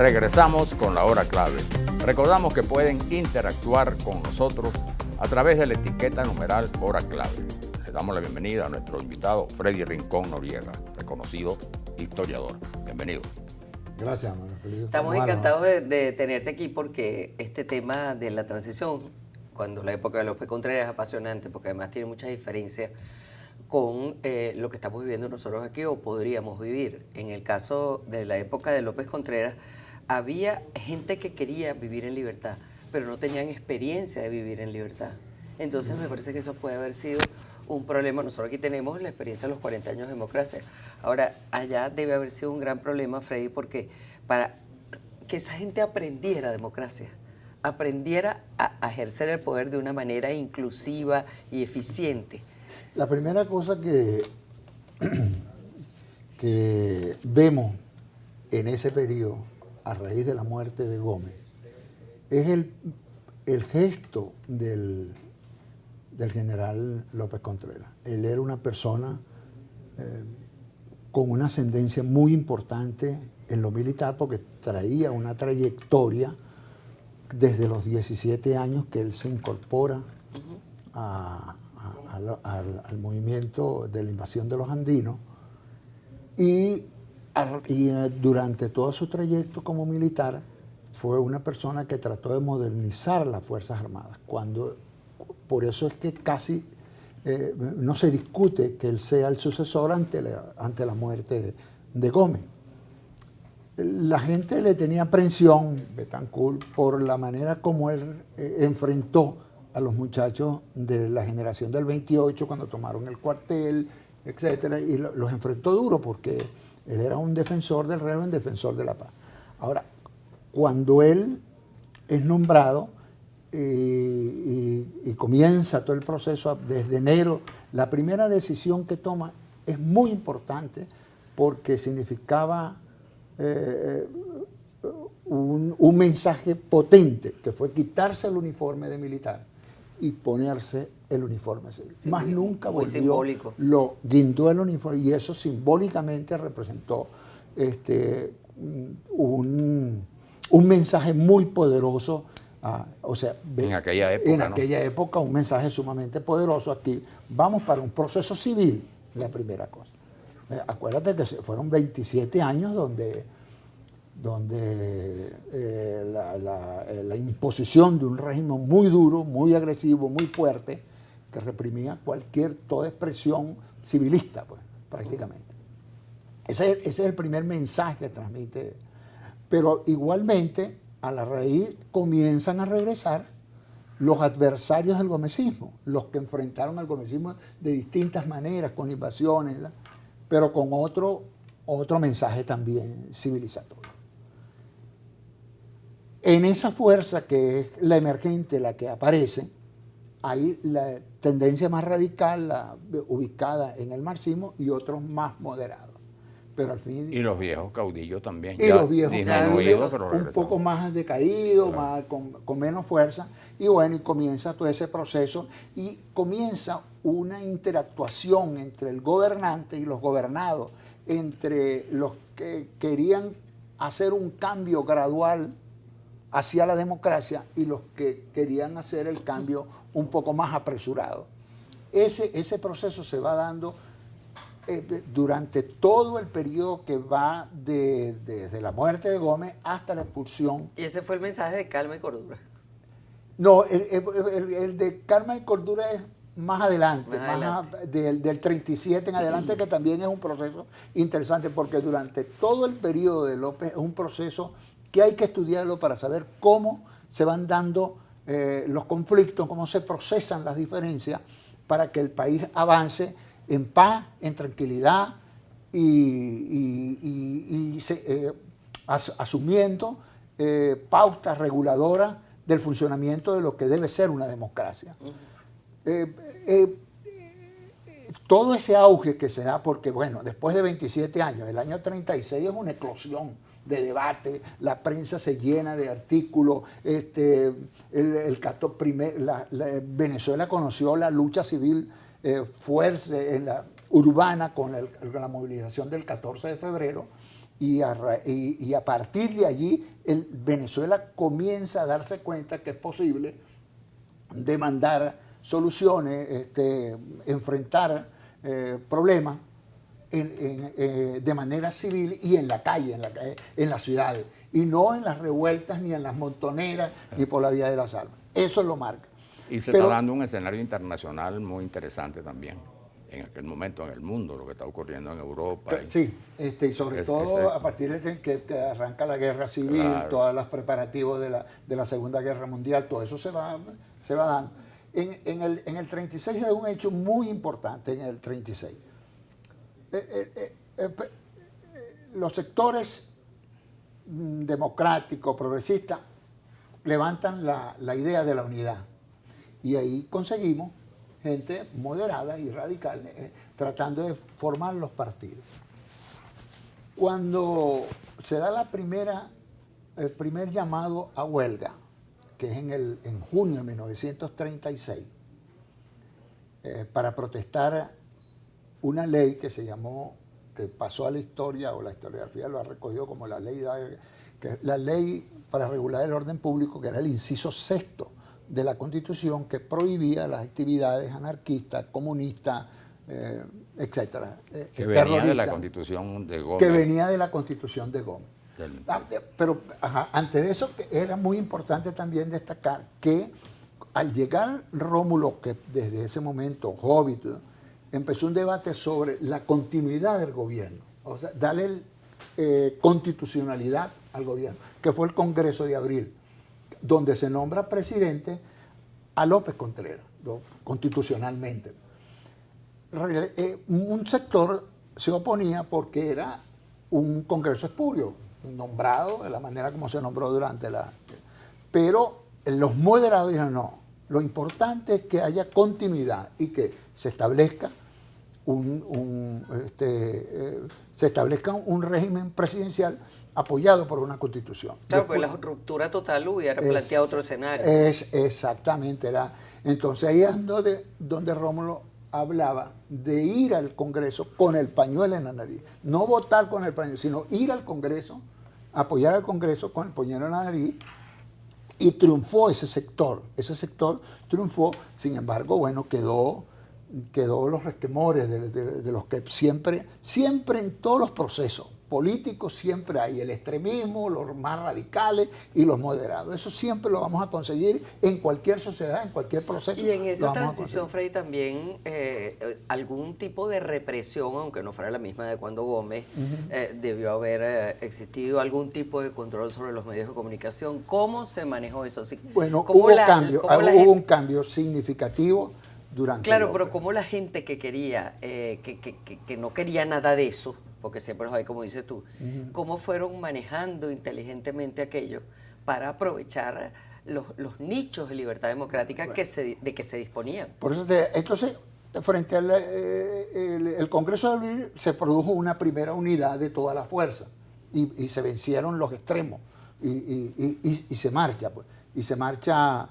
Regresamos con la hora clave. Recordamos que pueden interactuar con nosotros a través de la etiqueta numeral hora clave. Le damos la bienvenida a nuestro invitado Freddy Rincón Noriega, reconocido historiador. Bienvenido. Gracias, Manuel. Estamos encantados de tenerte aquí porque este tema de la transición, cuando la época de López Contreras es apasionante, porque además tiene muchas diferencias con lo que estamos viviendo nosotros aquí o podríamos vivir. En el caso de la época de López Contreras, había gente que quería vivir en libertad, pero no tenían experiencia de vivir en libertad. Entonces me parece que eso puede haber sido un problema. Nosotros aquí tenemos la experiencia de los 40 años de democracia. Ahora, allá debe haber sido un gran problema, Freddy, porque para que esa gente aprendiera democracia, aprendiera a ejercer el poder de una manera inclusiva y eficiente. La primera cosa que vemos en ese periodo, a raíz de la muerte de Gómez, es el gesto del general López Contreras. Él era una persona con una ascendencia muy importante en lo militar porque traía una trayectoria desde los 17 años que él se incorpora al movimiento de la invasión de los andinos y durante todo su trayecto como militar fue una persona que trató de modernizar las Fuerzas Armadas. Por eso es que casi no se discute que él sea el sucesor ante la muerte de Gómez. La gente le tenía aprensión, Betancourt, por la manera como él enfrentó a los muchachos de la generación del 28 cuando tomaron el cuartel, etcétera, y los enfrentó duro porque él era un defensor del régimen, defensor de la paz. Ahora, cuando él es nombrado y comienza todo el proceso desde enero, la primera decisión que toma es muy importante porque significaba un mensaje potente, que fue quitarse el uniforme de militar y ponerse el uniforme civil. Sí, más nunca volvió, simbólico. Lo guindó el uniforme y eso simbólicamente representó un mensaje muy poderoso. O sea, en aquella época un mensaje sumamente poderoso. Aquí vamos para un proceso civil, la primera cosa. Acuérdate que fueron 27 años donde la imposición de un régimen muy duro, muy agresivo, muy fuerte, que reprimía toda expresión civilista, pues, prácticamente. Ese es el primer mensaje que transmite. Pero igualmente, a la raíz comienzan a regresar los adversarios del gomecismo, los que enfrentaron al gomecismo de distintas maneras, con invasiones, ¿verdad? Pero con otro mensaje también civilizatorio. En esa fuerza que es la emergente, la que aparece, hay la tendencia más radical, ubicada en el marxismo, y otros más moderados. Pero al fin, y los viejos caudillos también. Y los viejos caudillos un poco más decaídos, claro, con menos fuerza. Y bueno, y comienza todo ese proceso y comienza una interactuación entre el gobernante y los gobernados, entre los que querían hacer un cambio gradual hacia la democracia y los que querían hacer el cambio un poco más apresurado. Ese proceso se va dando durante todo el periodo que va desde la muerte de Gómez hasta la expulsión. Y ese fue el mensaje de calma y cordura. No, el de calma y cordura es más adelante, del 37 en adelante, que también es un proceso interesante, porque durante todo el periodo de López es un proceso que hay que estudiarlo para saber cómo se van dando los conflictos, cómo se procesan las diferencias para que el país avance en paz, en tranquilidad asumiendo pautas reguladoras del funcionamiento de lo que debe ser una democracia. Todo ese auge que se da, porque bueno, después de 27 años, el año 36 es una eclosión de debate, la prensa se llena de artículos, Venezuela conoció la lucha civil fuerte urbana con la movilización del 14 de febrero y a partir de allí Venezuela comienza a darse cuenta que es posible demandar soluciones, enfrentar problemas de manera civil y en la calle, en las ciudades, y no en las revueltas, ni en las montoneras, ni por la vía de las armas. Eso lo marca. Y se está dando un escenario internacional muy interesante también, en aquel momento en el mundo, lo que está ocurriendo en Europa. Sí, y sobre todo a partir de que arranca la guerra civil, claro, todos los preparativos de la Segunda Guerra Mundial, todo eso se va dando. En el 36 hay un hecho muy importante, en el 36. Los sectores democráticos, progresistas, levantan la idea de la unidad. Y ahí conseguimos gente moderada y radical, tratando de formar los partidos. Cuando se da el primer llamado a huelga, que es en junio de 1936, para protestar una ley que se llamó, que pasó a la historia, o la historiografía lo ha recogido como la ley para regular el orden público, que era el inciso 6º de la Constitución, que prohibía las actividades anarquistas, comunistas, etcétera. Que venía de la Constitución de Gómez. Que venía de la Constitución de Gómez. Pero antes de eso era muy importante también destacar que al llegar Rómulo, que desde ese momento, Hobbit, empezó un debate sobre la continuidad del gobierno, o sea, darle constitucionalidad al gobierno, que fue el Congreso de Abril, donde se nombra presidente a López Contreras, constitucionalmente. Un sector se oponía porque era un Congreso espurio, nombrado de la manera como se nombró durante la... Pero los moderados dijeron no, lo importante es que haya continuidad y que se establezca un régimen presidencial apoyado por una constitución. Claro, pues la ruptura total hubiera planteado otro escenario. Exactamente. Entonces ahí es donde Rómulo hablaba de ir al Congreso con el pañuelo en la nariz. No votar con el pañuelo, sino ir al Congreso, apoyar al Congreso con el pañuelo en la nariz, y triunfó ese sector. Ese sector triunfó, sin embargo, bueno, quedó los resquemores de los que siempre en todos los procesos políticos siempre hay el extremismo, los más radicales y los moderados. Eso siempre lo vamos a conseguir en cualquier sociedad, en cualquier proceso. Y en esa transición, Freddy, también algún tipo de represión, aunque no fuera la misma de cuando Gómez, debió haber existido algún tipo de control sobre los medios de comunicación. ¿Cómo se manejó eso? Bueno, hubo un cambio significativo durante... Claro, pero como la gente que quería, que no quería nada de eso, porque siempre los hay, como dices tú, cómo fueron manejando inteligentemente aquello para aprovechar los nichos de libertad democrática de que se disponían. Por eso, entonces, frente al el Congreso de Abril se produjo una primera unidad de toda la fuerza y se vencieron los extremos y se marcha, pues. Y se marcha,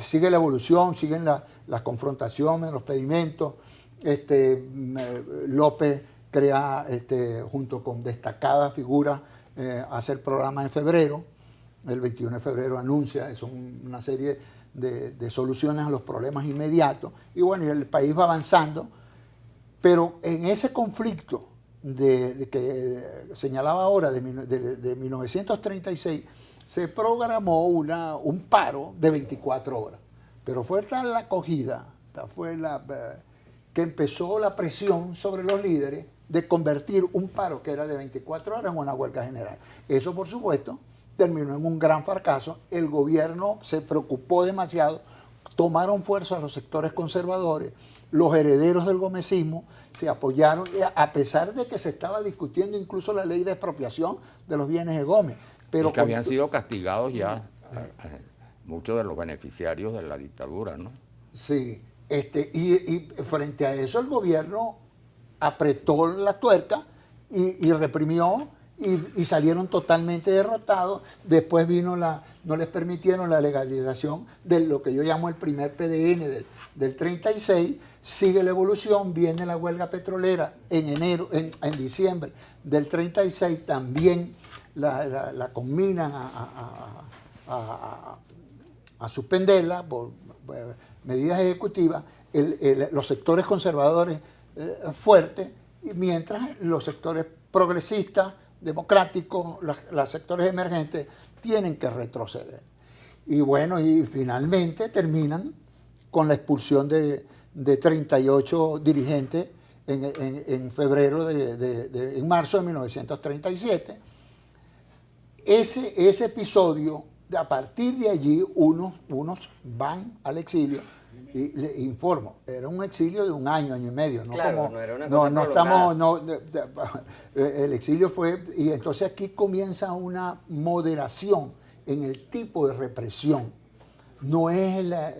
sigue la evolución, siguen las confrontaciones, los pedimentos. López crea, junto con destacadas figuras, hace el programa en febrero. El 21 de febrero anuncia, son una serie de soluciones a los problemas inmediatos. Y bueno, y el país va avanzando, pero en ese conflicto que señalaba ahora, de 1936, se programó un paro de 24 horas. Pero fue tal la acogida, que empezó la presión sobre los líderes de convertir un paro que era de 24 horas en una huelga general. Eso, por supuesto, terminó en un gran fracaso. El gobierno se preocupó demasiado, tomaron fuerza a los sectores conservadores, los herederos del gomecismo se apoyaron, a pesar de que se estaba discutiendo incluso la ley de expropiación de los bienes de Gómez. Pero que habían sido castigados ya muchos de los beneficiarios de la dictadura, ¿no? Sí, y frente a eso el gobierno apretó la tuerca y reprimió y salieron totalmente derrotados. Después no les permitieron la legalización de lo que yo llamo el primer PDN del 36, sigue la evolución, viene la huelga petrolera en diciembre del 36, también la conminan a suspenderla por medidas ejecutivas, los sectores conservadores fuertes, y mientras los sectores progresistas, democráticos, los sectores emergentes tienen que retroceder. Y bueno, y finalmente terminan con la expulsión de 38 dirigentes en marzo de 1937. Ese episodio, a partir de allí, unos van al exilio, y le informo, era un exilio de un año y medio, no claro, como, no era una cosa el exilio fue, y entonces aquí comienza una moderación en el tipo de represión. No es la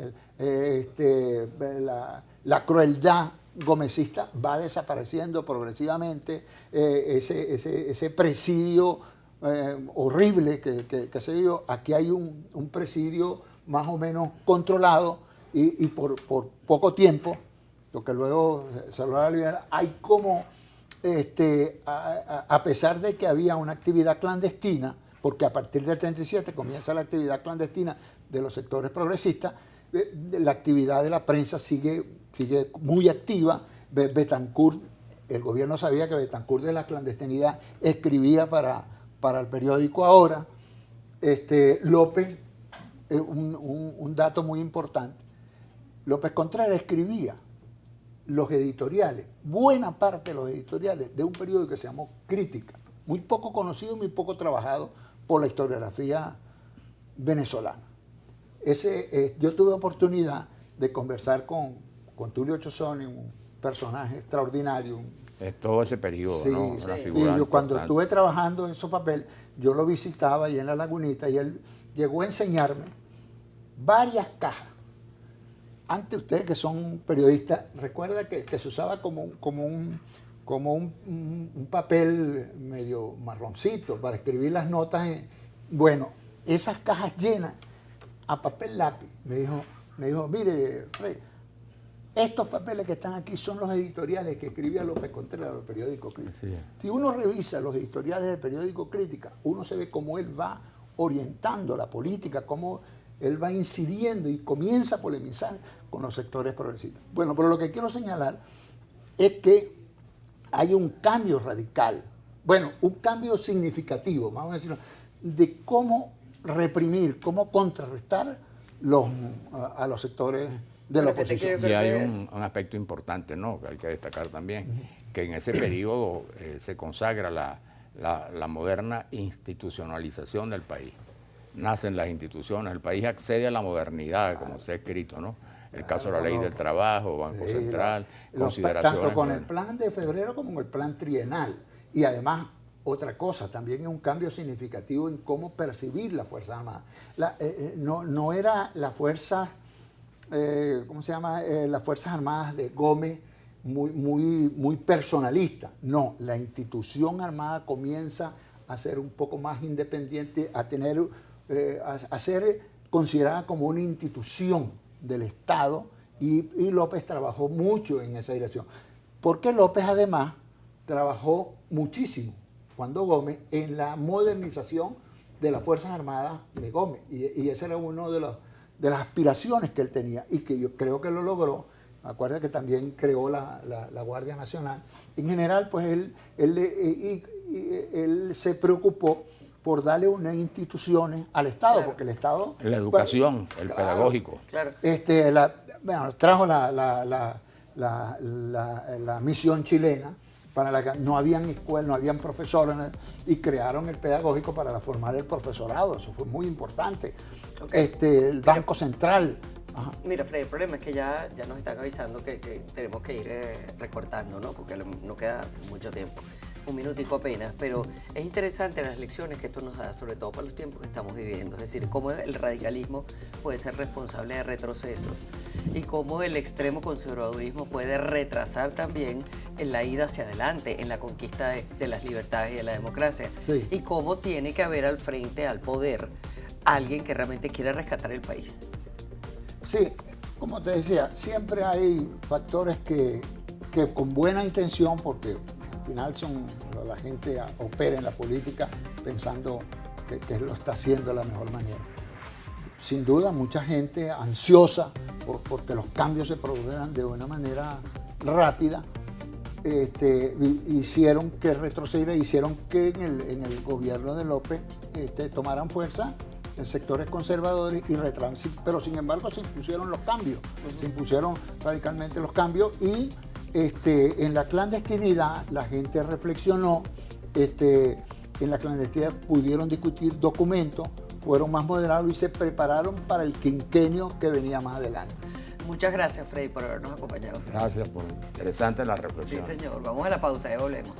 crueldad gomecista, va desapareciendo progresivamente, ese presidio horrible que se vio. Aquí hay un presidio más o menos controlado, y por poco tiempo, lo que luego se lo va a liberar, hay como, a pesar de que había una actividad clandestina, porque a partir del 37 comienza la actividad clandestina de los sectores progresistas, la actividad de la prensa sigue muy activa. Betancourt, el gobierno sabía que Betancourt de la clandestinidad escribía para el periódico Ahora. López, un dato muy importante, López Contreras escribía los editoriales, buena parte de los editoriales de un periódico que se llamó Crítica, muy poco conocido, muy poco trabajado por la historiografía venezolana. Yo tuve oportunidad de conversar con Tulio Chozoni, un personaje extraordinario. Es todo ese periodo, sí, ¿no? Una sí. figura Y yo, cuando importante. estuve trabajando en su papel, yo lo visitaba ahí en La Lagunita, y él llegó a enseñarme varias cajas. Antes, ustedes que son periodistas, recuerda que se usaba como un papel medio marroncito para escribir las notas. Bueno, esas cajas llenas a papel lápiz. Me dijo, mire, Fred, estos papeles que están aquí son los editoriales que escribía López Contreras del periódico Crítica. Sí. Si uno revisa los editoriales del periódico Crítica, uno se ve cómo él va orientando la política, cómo él va incidiendo y comienza a polemizar con los sectores progresistas. Bueno, pero lo que quiero señalar es que hay un cambio radical, bueno, un cambio significativo, vamos a decirlo, de cómo reprimir, cómo contrarrestar a los sectores de la oposición. Y hay un aspecto importante, ¿no?, que hay que destacar también, que en ese periodo se consagra la moderna institucionalización del país. Nacen las instituciones, el país accede a la modernidad, como se ha escrito, ¿no? El caso de la ley del trabajo, Banco Central, consideraciones. Tanto con el plan de febrero como con el plan trienal. Y además, otra cosa, también es un cambio significativo en cómo percibir las Fuerzas Armadas. No era la fuerza, ¿cómo se llama? Las Fuerzas Armadas de Gómez muy personalista. No, la institución armada comienza a ser un poco más independiente, a ser considerada como una institución del Estado, y López trabajó mucho en esa dirección. Porque López además trabajó muchísimo, cuando Gómez, en la modernización de las Fuerzas Armadas de Gómez, y esa era una de las aspiraciones que él tenía, y que yo creo que lo logró. Acuérdate que también creó la Guardia Nacional. En general, pues él se preocupó por darle unas instituciones al Estado, claro, porque el Estado... La educación, pues, el pedagógico. Claro. Trajo la misión chilena, para la que no habían escuelas, no habían profesores, y crearon el pedagógico para formar el profesorado. Eso fue muy importante. Okay. El Banco Central. Ajá. Mira, Fred, el problema es que ya nos están avisando que tenemos que ir recortando, ¿no? Porque no queda mucho tiempo. un minutico apenas, pero es interesante las lecciones que esto nos da, sobre todo para los tiempos que estamos viviendo, es decir, cómo el radicalismo puede ser responsable de retrocesos y cómo el extremo conservadurismo puede retrasar también en la ida hacia adelante, en la conquista de las libertades y de la democracia, Sí. y cómo tiene que haber al frente, al poder, alguien que realmente quiera rescatar el país. Sí, como te decía, siempre hay factores que con buena intención, porque al final la gente opera en la política pensando que lo está haciendo de la mejor manera. Sin duda, mucha gente ansiosa porque los cambios se produjeran de una manera rápida, hicieron que retrocediera, hicieron que en el gobierno de López tomaran fuerza en sectores conservadores pero sin embargo se impusieron los cambios, se impusieron radicalmente los cambios y en la clandestinidad la gente reflexionó, en la clandestinidad pudieron discutir documentos, fueron más moderados y se prepararon para el quinquenio que venía más adelante. Muchas gracias, Freddy, por habernos acompañado. Gracias por interesante la Sí, reflexión. señor. Vamos a la pausa y volvemos.